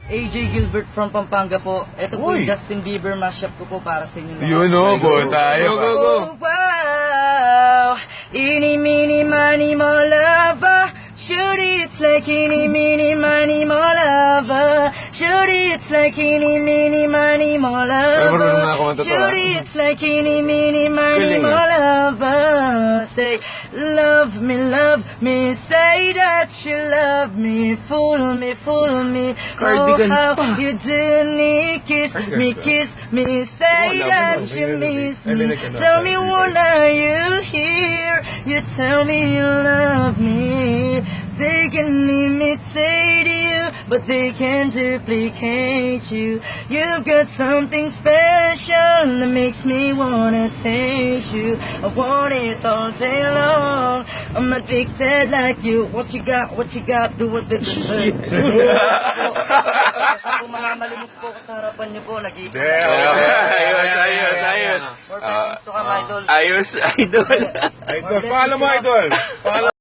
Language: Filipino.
AJ Gilbert from Pampanga po. Ito po Uy. yung Justin Bieber mashup ko po para sa inyo. Yun o, go tayo. Go, go, go. Oh, wow. Eeny, meeny, miny, mo lover. Shorty, it's like eeny, meeny, miny, mo lover. Shorty, it's like eeny, meeny, miny, mo Ay, marunong na ako lover. matatawa. Shorty, it's like eeny, meeny, miny, Galing, mo lover. Say, love me, say that you love me. Fool me, Cardigan oh, how pa. you do me, kiss me, say Oh, that love mo. you miss Ay, me. linig ka na. Tell me when are you here? You tell me you love me. They can imitate you, but they can't duplicate you. You've got something special that makes me wanna taste you. I want it all day long. I'm addicted like you. What you got, do what the Kung mga malimos po ko sa harapan niyo po, nag-iipon. Ayos. More friends to come, idol. Ayos, idol. Idol, paalam mo, idol. Paalam.